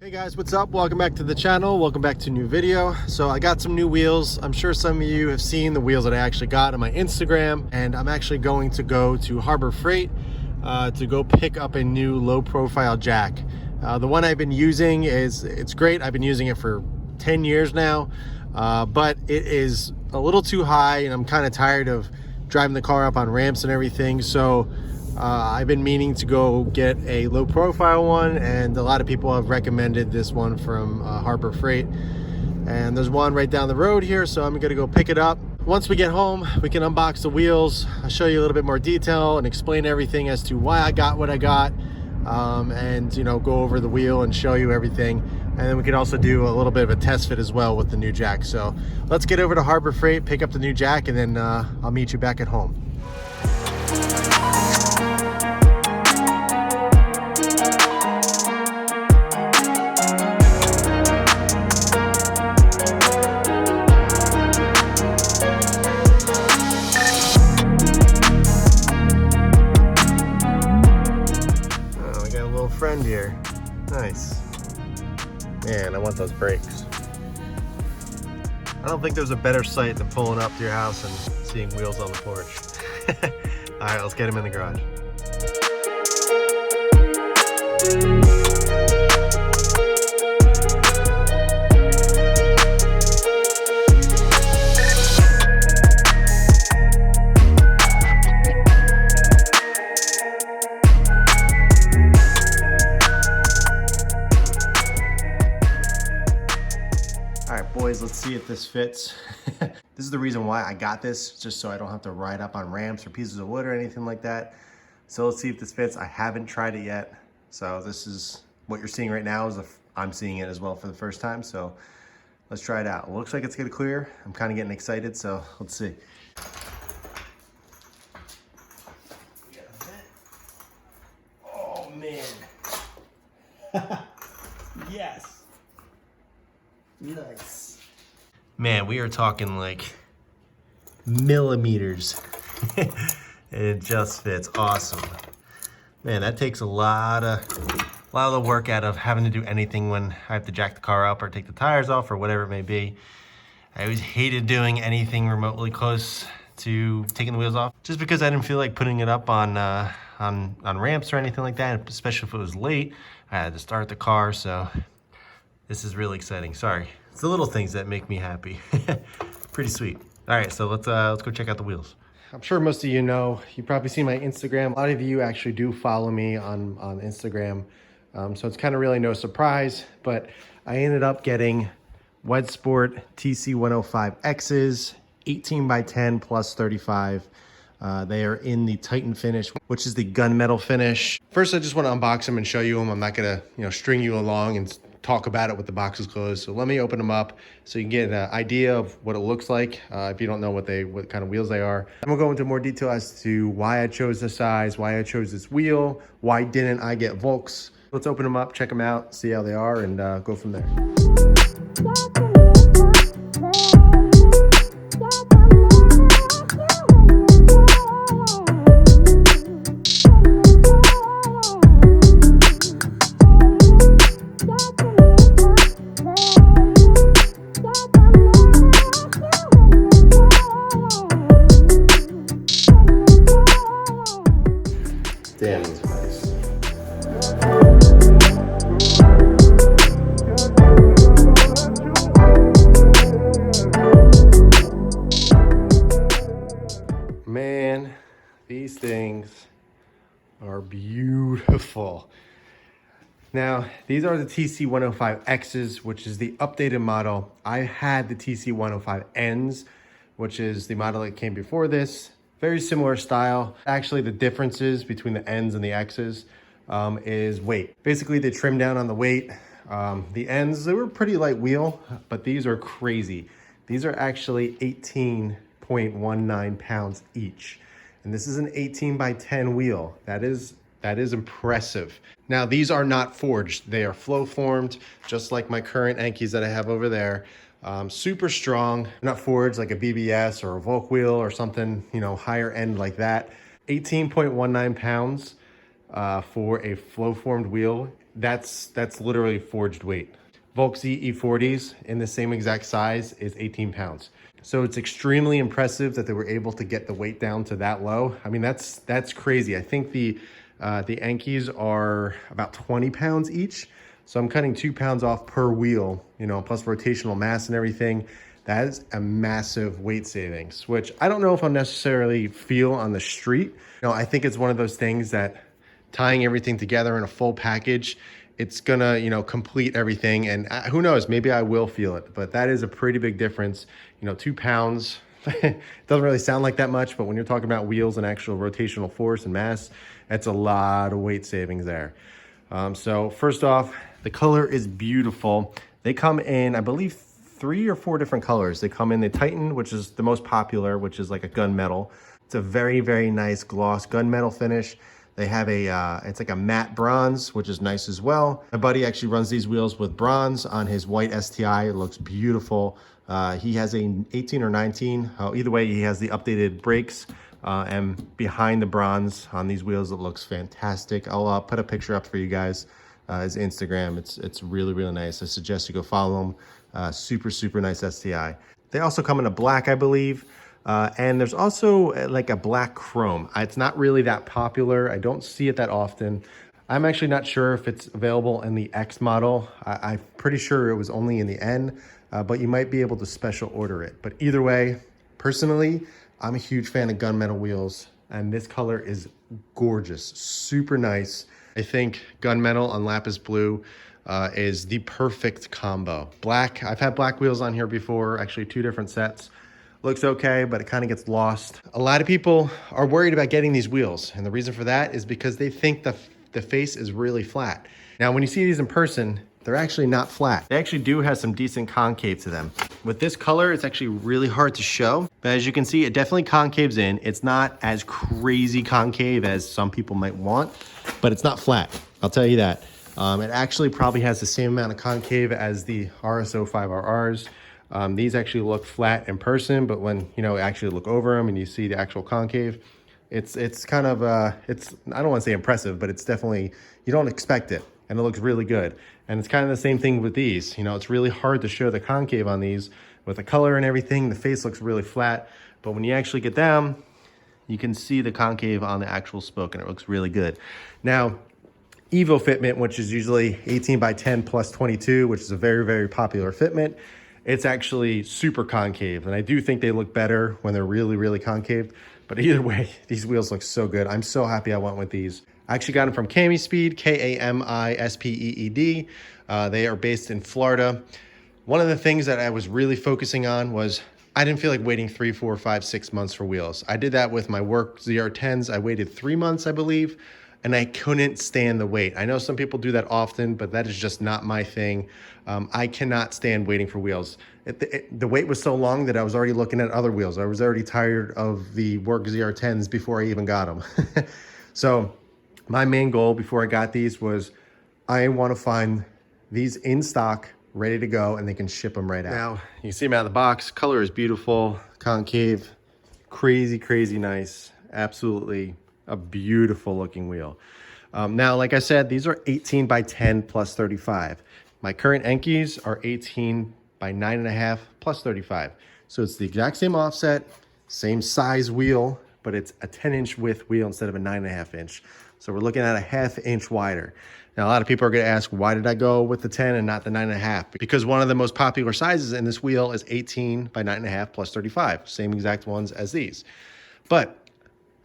Hey guys, what's up? Welcome back to the channel. Welcome back to a new video. So I got some new wheels. I'm sure some of you have seen the wheels that I actually got on my Instagram, and I'm actually going to go to Harbor Freight to go pick up a new low profile jack. The one I've been using it's great. I've been using it for 10 years now, but it is a little too high and I'm kind of tired of driving the car up on ramps and everything. So I've been meaning to go get a low profile one, and a lot of people have recommended this one from Harbor Freight, and there's one right down the road here, so I'm gonna go pick it up. Once we get home, we can unbox the wheels. I'll show you a little bit more detail and explain everything as to why I got what I got, and go over the wheel and show you everything. And then we can also do a little bit of a test fit as well with the new jack. So let's get over to Harbor Freight, pick up the new jack, and then I'll meet you back at home. Friend here. Nice. Man, I want those brakes. I don't think there's a better sight than pulling up to your house and seeing wheels on the porch. All right, let's get them in the garage. Boys, let's see if this fits. This is the reason why I got this, just so I don't have to ride up on ramps or pieces of wood or anything like that. So let's see if this fits. I haven't tried it yet. So this is what you're seeing right now. I'm seeing it as well for the first time. So let's try it out. It looks like it's gonna clear. I'm kind of getting excited, so let's see. Oh man. Yes. Nice. Man, we are talking like millimeters. It just fits. Awesome. Man, that takes a lot of the work out of having to do anything when I have to jack the car up or take the tires off or whatever it may be. I always hated doing anything remotely close to taking the wheels off, just because I didn't feel like putting it up on ramps or anything like that, especially if it was late. I had to start the car, so this is really exciting. Sorry. It's the little things that make me happy. Pretty sweet. All right, so let's go check out the wheels. I'm sure most of you know, you probably see my Instagram. A lot of you actually do follow me on Instagram. So it's kind of really no surprise, but I ended up getting Wed Sport TC105X's, 18 by 10 plus 35. They are in the Titan finish, which is the gunmetal finish. First, I just want to unbox them and show you them. I'm not gonna, string you along and talk about it with the boxes closed. So let me open them up so you can get an idea of what it looks like if you don't know what kind of wheels they are. I'm gonna go into more detail as to why I chose this size, why I chose this wheel, why didn't I get Volks. Let's open them up, check them out, see how they are, and go from there. Damn, these are nice. Man, these things are beautiful. Now, these are the TC105X's, which is the updated model. I had the TC105N's, which is the model that came before this. Very similar style. Actually, the differences between the N's and the X's is weight. Basically, they trimmed down on the weight. The N's, they were pretty light wheel, but these are crazy. These are actually 18.19 pounds each. And this is an 18 by 10 wheel. That is impressive. Now, these are not forged. They are flow formed, just like my current Enkis that I have over there. Super strong, not forged like a BBS or a Volk wheel or something, higher end like that. 18.19 pounds for a flow formed wheel that's literally forged weight. Volks E40s in the same exact size is 18 pounds. So it's extremely impressive that they were able to get the weight down to that low. I mean, that's crazy. I think the Enkis are about 20 pounds each. So I'm cutting 2 pounds off per wheel, you know, plus rotational mass and everything. That is a massive weight savings, which I don't know if I'll necessarily feel on the street. You know, I think it's one of those things that tying everything together in a full package, it's gonna, you know, complete everything. And who knows, maybe I will feel it, but that is a pretty big difference. You know, 2 pounds, it doesn't really sound like that much, but when you're talking about wheels and actual rotational force and mass, that's a lot of weight savings there. So first off, the color is beautiful. They come in, I believe, 3 or 4 different colors. They come in the Titan, which is the most popular, which is like a gunmetal. It's a very, very nice gloss gunmetal finish. They have a, it's like a matte bronze, which is nice as well. My buddy actually runs these wheels with bronze on his white STI. It looks beautiful. He has a 18 or 19. Either way, he has the updated brakes. And behind the bronze on these wheels, it looks fantastic. I'll put a picture up for you guys. His Instagram, it's really, really nice. I suggest you go follow him. Super, super nice STI. They also come in a black, I believe. And there's also like a black chrome. It's not really that popular. I don't see it that often. I'm actually not sure if it's available in the X model. I'm pretty sure it was only in the N, but you might be able to special order it. But either way, personally, I'm a huge fan of gunmetal wheels, and this color is gorgeous, super nice. I think gunmetal on lapis blue is the perfect combo. Black, I've had black wheels on here before, actually 2 different sets. Looks okay, but it kind of gets lost. A lot of people are worried about getting these wheels, and the reason for that is because they think the face is really flat. Now, when you see these in person, they're actually not flat. They actually do have some decent concave to them. With this color, it's actually really hard to show, but as you can see, it definitely concaves in. It's not as crazy concave as some people might want, but it's not flat, I'll tell you that. It actually probably has the same amount of concave as the RS05RRs. These actually look flat in person, but when you actually look over them and you see the actual concave, it's kind of it's, I don't want to say impressive, but it's definitely, you don't expect it, and it looks really good. And it's kind of the same thing with these. It's really hard to show the concave on these with the color and everything. The face looks really flat, but when you actually get down, you can see the concave on the actual spoke, and it looks really good. Now, Evo fitment, which is usually 18 by 10 plus 22, which is a very, very popular fitment, it's actually super concave, and I do think they look better when they're really, really concave. But either way, these wheels look so good. I'm so happy I went with these. I actually got them from Kamispeed, Kamispeed. They are based in Florida. One of the things that I was really focusing on was I didn't feel like waiting 3, 4, 5, 6 months for wheels. I did that with my work ZR10s. I waited 3 months, I believe, and I couldn't stand the wait. I know some people do that often, but that is just not my thing. I cannot stand waiting for wheels. The wait was so long that I was already looking at other wheels. I was already tired of the work ZR10s before I even got them. So my main goal before I got these was I want to find these in stock, ready to go, and they can ship them right out. Now, you see them out of the box. Color is beautiful, concave, crazy, crazy nice. Absolutely a beautiful looking wheel. Now, like I said, these are 18 by 10 plus 35. My current Enkis are 18 by 9.5 plus 35. So it's the exact same offset, same size wheel, but it's a 10-inch width wheel instead of a 9.5 inch. So we're looking at a 1/2 inch wider. Now, a lot of people are going to ask, why did I go with the 10 and not the 9.5? Because one of the most popular sizes in this wheel is 18 by 9.5 plus 35, same exact ones as these. But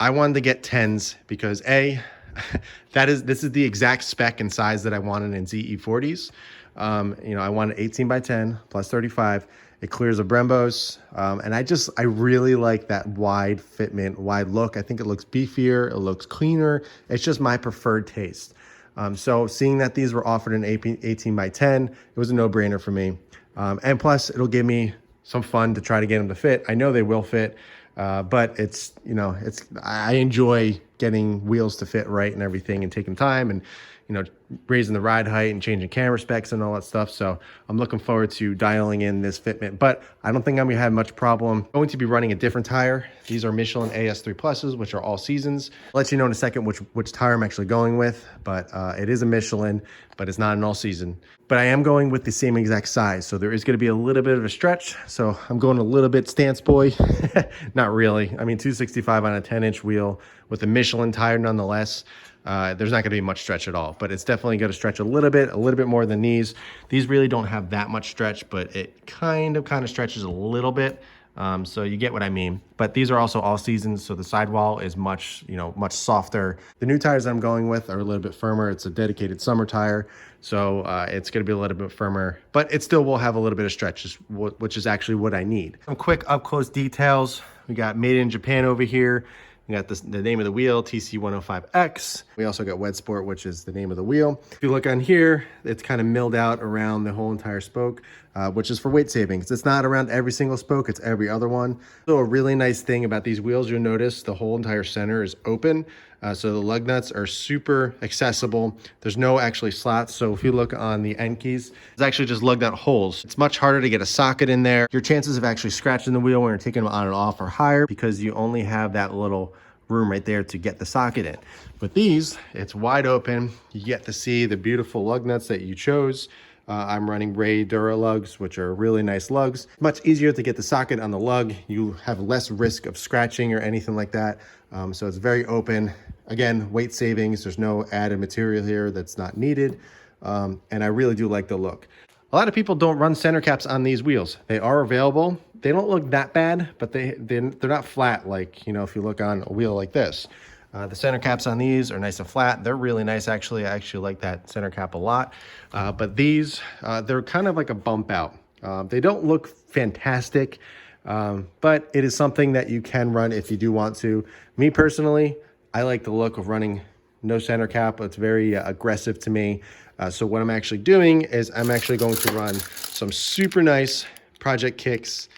I wanted to get 10s because this is the exact spec and size that I wanted in ZE40s. I wanted 18 by 10 plus 35. It clears the Brembos, and I really like that wide fitment, wide look. I think it looks beefier, it looks cleaner. It's just my preferred taste. So seeing that these were offered in 18 by 10, it was a no-brainer for me. And plus, it'll give me some fun to try to get them to fit. I know they will fit, but I enjoy getting wheels to fit right and everything and taking time and, raising the ride height and changing camera specs and all that stuff. So I'm looking forward to dialing in this fitment, but I don't think I'm gonna have much problem. I'm going to be running a different tire. These are Michelin AS3 Pluses, which are all seasons. I'll let you know in a second which tire I'm actually going with, but it is a Michelin, but it's not an all season. But I am going with the same exact size. So there is gonna be a little bit of a stretch. So I'm going a little bit stance boy. Not really. I mean, 265 on a 10-inch wheel with a Michelin tire nonetheless. There's not going to be much stretch at all, but it's definitely going to stretch a little bit more than these. These really don't have that much stretch, but it kind of stretches a little bit. So you get what I mean. But these are also all seasons, so the sidewall is much softer. The new tires I'm going with are a little bit firmer. It's a dedicated summer tire, so it's going to be a little bit firmer, but it still will have a little bit of stretch, which is actually what I need. Some quick up close details. We got made in Japan over here. We got the name of the wheel, TC105X. We also got Wet Sport, which is the name of the wheel. If you look on here, it's kind of milled out around the whole entire spoke, which is for weight savings. It's not around every single spoke, it's every other one. So a really nice thing about these wheels, you'll notice the whole entire center is open. So the lug nuts are super accessible. There's no actually slots. So if you look on the end keys, it's actually just lug nut holes. It's much harder to get a socket in there. Your chances of actually scratching the wheel when you're taking them on and off are higher because you only have that little room right there to get the socket in. With these, it's wide open. You get to see the beautiful lug nuts that you chose. I'm running Ray Dura lugs, which are really nice lugs. Much easier to get the socket on the lug. You have less risk of scratching or anything like that. So it's very open. Again, weight savings. There's no added material here that's not needed. And I really do like the look. A lot of people don't run center caps on these wheels. They are available. They don't look that bad, but they're not flat like, if you look on a wheel like this. The center caps on these are nice and flat. They're really nice, actually. I actually like that center cap a lot. But these, they're kind of like a bump out. They don't look fantastic, but it is something that you can run if you do want to. Me personally, I like the look of running no center cap. It's very aggressive to me. So what I'm actually doing is I'm actually going to run some super nice Project Kicks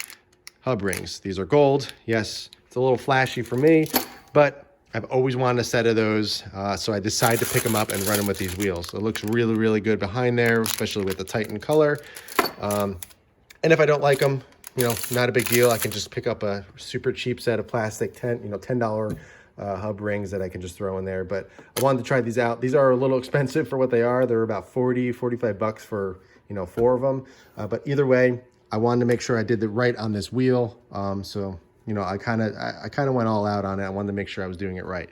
hub rings. These are gold. Yes, it's a little flashy for me, but I've always wanted a set of those, so I decided to pick them up and run them with these wheels. It looks really, really good behind there, especially with the Titan color. And if I don't like them, not a big deal. I can just pick up a super cheap set of plastic $10 hub rings that I can just throw in there. But I wanted to try these out. These are a little expensive for what they are. They're about 40, 45 bucks for 4 of them. But either way, I wanted to make sure I did it right on this wheel. So I kind of went all out on it. I wanted to make sure I was doing it right.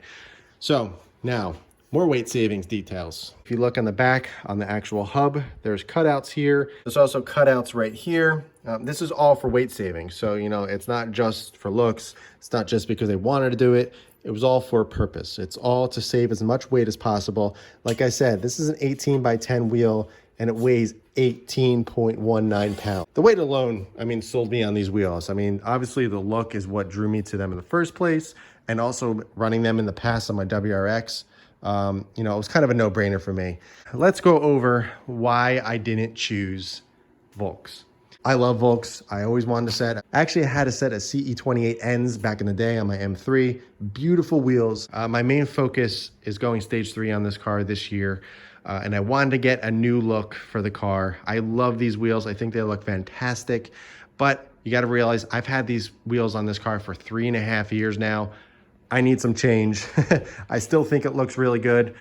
So now, more weight savings details. If you look on the back on the actual hub, there's cutouts here. There's also cutouts right here. This is all for weight savings. So, it's not just for looks. It's not just because they wanted to do it. It was all for a purpose. It's all to save as much weight as possible. Like I said, this is an 18 by 10 wheel and it weighs 18.19 pounds. The weight alone, sold me on these wheels. Obviously the look is what drew me to them in the first place, and also running them in the past on my WRX. It was kind of a no-brainer for me. Let's go over why I didn't choose Volks. I love Volks. I always wanted a set. I actually had a set of CE28Ns back in the day on my M3. Beautiful wheels. My main focus is going stage 3 on this car this year. And I wanted to get a new look for the car. I love these wheels. I think they look fantastic. But you got to realize I've had these wheels on this car for 3.5 years now. I need some change. I still think it looks really good.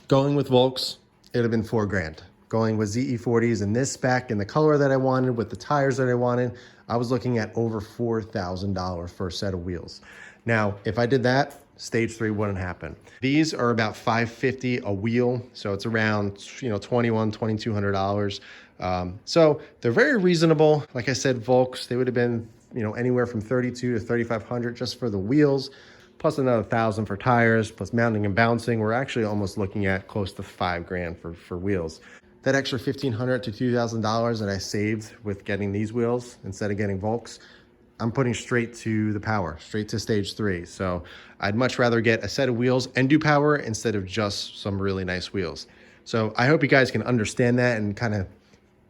Going with Volks, it would have been $4,000. Going with ZE40s in this spec and the color that I wanted with the tires that I wanted, I was looking at over $4,000 for a set of wheels. Now, if I did that, stage 3 wouldn't happen. These are about $550 a wheel, so it's around $2,200. So they're very reasonable. Like I said, Volks, they would have been anywhere from $3,200 to $3,500 just for the wheels, plus another $1,000 for tires, plus mounting and bouncing. We're actually almost looking at close to $5,000 for wheels. That extra $1,500 to $2,000 that I saved with getting these wheels instead of getting Volks, I'm putting straight to the power, straight to stage 3. So I'd much rather get a set of wheels and do power instead of just some really nice wheels. So I hope you guys can understand that and kind of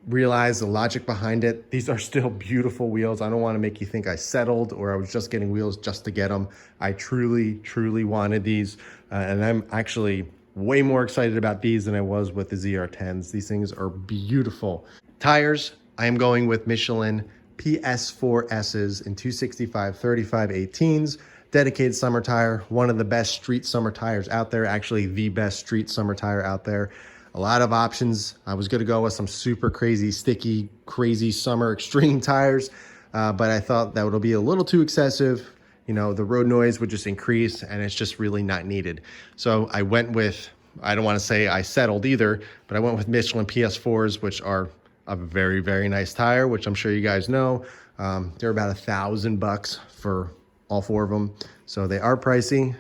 realize the logic behind it. These are still beautiful wheels. I don't want to make you think I settled or I was just getting wheels just to get them. I truly, truly wanted these. And I'm actually way more excited about these than I was with the ZR10s. These things are beautiful. Tires, I am going with Michelin PS4S's in 265 35 18s. Dedicated summer tire, one of the best street summer tires out there, actually the best street summer tire out there. A lot of options. I was gonna go with some super crazy, sticky, crazy summer extreme tires, but I thought that would be a little too excessive. You know, the road noise would just increase and it's just really not needed. So I went with, I don't wanna say I settled either, but I went with Michelin PS4s, which are a very, very nice tire, which I'm sure you guys know. They're about $1,000 for all four of them. So they are pricey,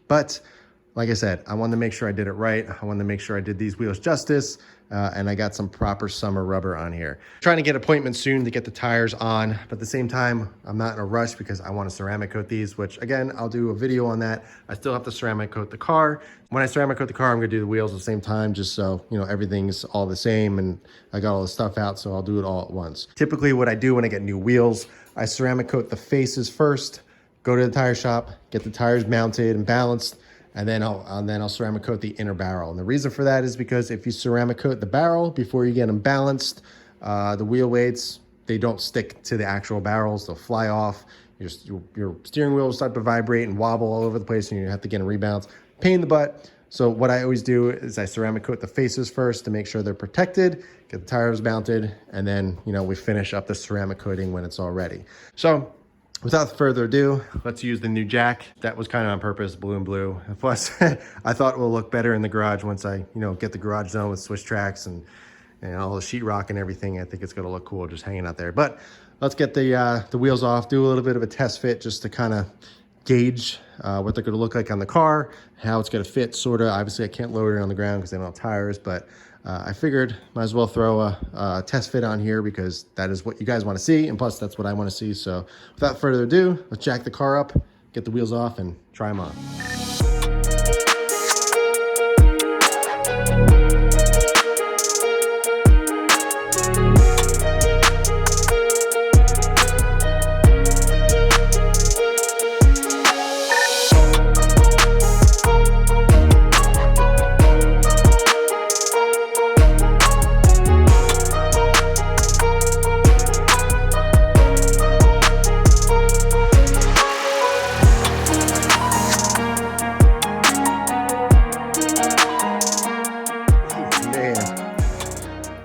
but like I said, I wanted to make sure I did it right. I wanted to make sure I did these wheels justice, and I got some proper summer rubber on here. Trying to get appointments soon to get the tires on, but at the same time, I'm not in a rush because I want to ceramic coat these, which again, I'll do a video on that. I still have to ceramic coat the car. When I ceramic coat the car, I'm gonna do the wheels at the same time, just so, you know, everything's all the same and I got all the stuff out, so I'll do it all at once. Typically what I do when I get new wheels, I ceramic coat the faces first, go to the tire shop, get the tires mounted and balanced, and then I'll ceramic coat the inner barrel. And the reason for that is because if you ceramic coat the barrel before you get them balanced, the wheel weights, they don't stick to the actual barrels, they'll fly off. Your steering wheel will start to vibrate and wobble all over the place and you have to get them rebalanced. Pain in the butt. So what I always do is I ceramic coat the faces first to make sure they're protected, get the tires mounted, and then, you know, we finish up the ceramic coating when it's all ready. So without further ado, let's use the new jack. That was kind of on purpose, blue and blue. Plus, I thought it will look better in the garage once I, you know, get the garage done with Swiss tracks and all the sheetrock and everything. I think it's gonna look cool just hanging out there. But let's get the wheels off, do a little bit of a test fit just to kind of gauge what they're gonna look like on the car, how it's gonna fit, sort of. Obviously, I can't load it on the ground because they don't have tires, but I figured might as well throw a test fit on here because that is what you guys want to see, and plus that's what I want to see. So without further ado, let's jack the car up, get the wheels off, and try them on.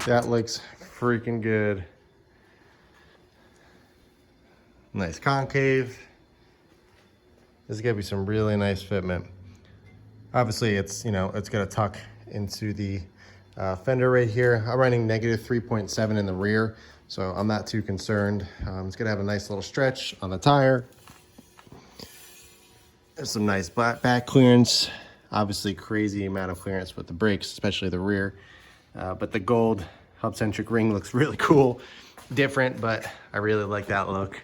That looks freaking good. Nice concave. This is gonna be some really nice fitment. Obviously, it's, you know, it's gonna tuck into the fender right here. I'm running negative 3.7 in the rear, so I'm not too concerned. It's gonna have a nice little stretch on the tire. There's some nice back clearance. Obviously, crazy amount of clearance with the brakes, especially the rear. But the gold hub-centric ring looks really cool. Different, but I really like that look.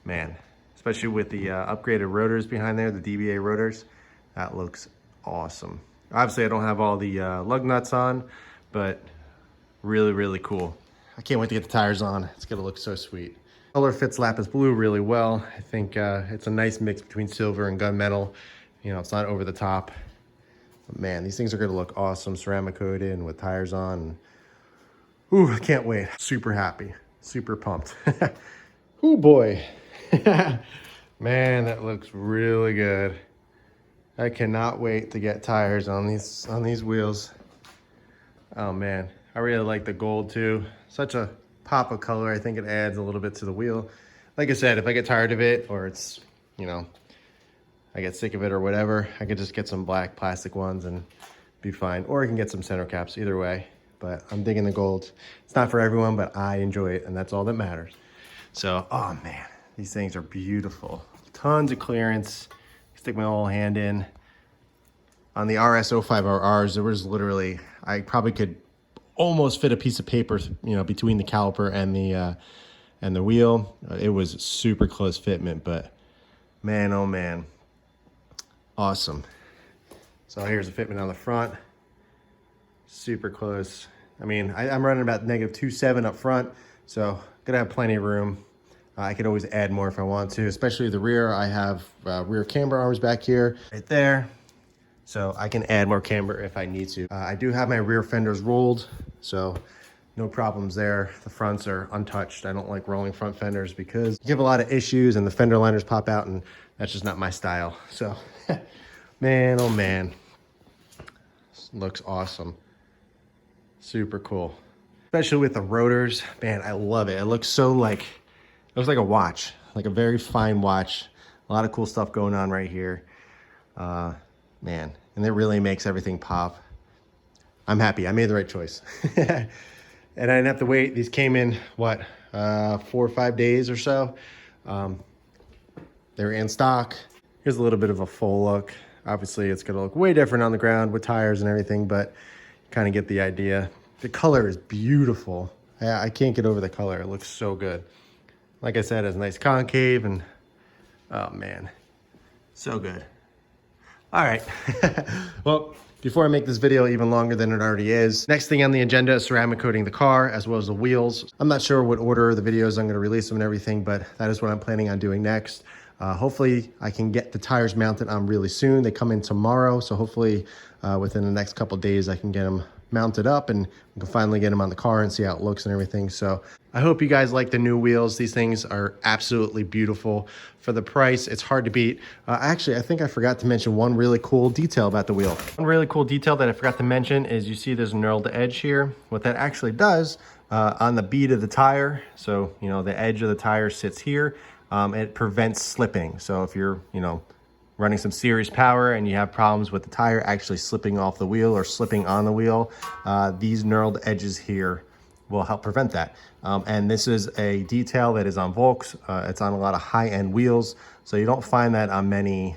Man, especially with the upgraded rotors behind there, the DBA rotors. That looks awesome. Obviously, I don't have all the lug nuts on, but really, really cool. I can't wait to get the tires on. It's gonna look so sweet. Color fits lapis blue really well. I think it's a nice mix between silver and gunmetal. You know, it's not over the top. But man, these things are gonna look awesome, ceramic coated and with tires on. Ooh, I can't wait. Super happy, super pumped. Ooh boy. Man, that looks really good. I cannot wait to get tires on these wheels. Oh man, I really like the gold too. Such a pop of color. I think it adds a little bit to the wheel. Like I said, if I get tired of it or it's, you know, I get sick of it or whatever, I could just get some black plastic ones and be fine. Or I can get some center caps, either way. But I'm digging the gold. It's not for everyone, but I enjoy it, and that's all that matters. So, oh man, these things are beautiful. Tons of clearance. Stick my whole hand in. On the RS05RRs, there was literally, I probably could almost fit a piece of paper, you know, between the caliper and the wheel. It was super close fitment, but man, oh man, awesome. So here's the fitment on the front. Super close. I mean, I'm running about negative 2.7 up front, so gonna have plenty of room. I could always add more if I want to, especially the rear. I have rear camber arms back here, right there. so I can add more camber if I need to. I do have my rear fenders rolled, so no problems there. The fronts are untouched. I don't like rolling front fenders because you have a lot of issues and the fender liners pop out, and that's just not my style. So, man, oh man, this looks awesome. Super cool. Especially with the rotors, man, I love it. It looks so like, it looks like a watch, like a very fine watch. A lot of cool stuff going on right here. Man, and it really makes everything pop. I'm happy, I made the right choice. And I didn't have to wait. These came in, what, 4 or 5 days or so. They're in stock. Here's a little bit of a full look. Obviously, it's gonna look way different on the ground with tires and everything, but you kind of get the idea. The color is beautiful. I can't get over the color. It looks so good. Like I said, it's nice concave and, oh man, so good. All right, well, before I make this video even longer than it already is, next thing on the agenda is ceramic coating the car as well as the wheels. I'm not sure what order the videos I'm gonna release them and everything, but that is what I'm planning on doing next. Hopefully I can get the tires mounted on really soon. They come in tomorrow, so hopefully within the next couple days I can get them mounted up and we can finally get them on the car and see how it looks and everything. So I hope you guys like the new wheels. These things are absolutely beautiful. For the price, it's hard to beat. Actually, I think I forgot to mention one really cool detail about the wheel. One really cool detail that I forgot to mention is you see there's a knurled edge here. What that actually does on the bead of the tire, so you know the edge of the tire sits here, it prevents slipping. So if you're, you know, running some serious power and you have problems with the tire actually slipping off the wheel or slipping on the wheel, these knurled edges here will help prevent that. And this is a detail that is on Volks. It's on a lot of high-end wheels, so you don't find that on many,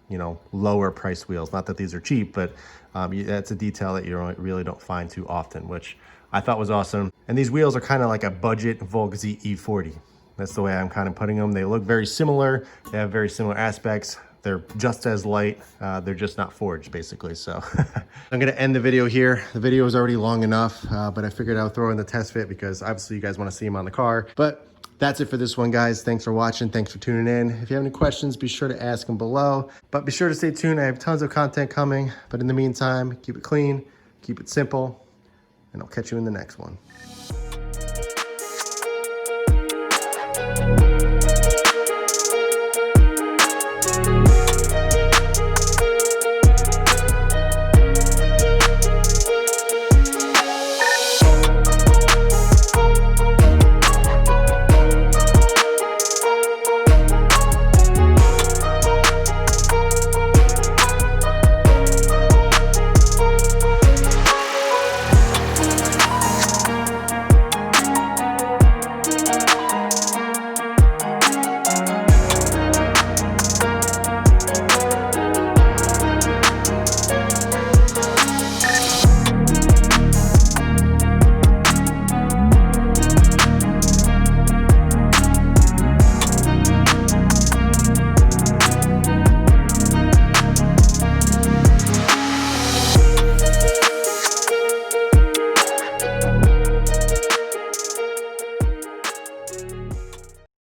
you know, lower priced wheels. Not that these are cheap, but that's a detail that you really don't find too often, which I thought was awesome. And these wheels are kind of like a budget Volks E40. That's the way I'm kind of putting them. They look very similar. They have very similar aspects. They're just as light. They're just not forged, basically. So I'm gonna end the video here. The video is already long enough, but I figured I'll throw in the test fit because obviously you guys wanna see them on the car. But that's it for this one, guys. Thanks for watching. Thanks for tuning in. If you have any questions, be sure to ask them below. But be sure to stay tuned. I have tons of content coming. But in the meantime, keep it clean, keep it simple, and I'll catch you in the next one.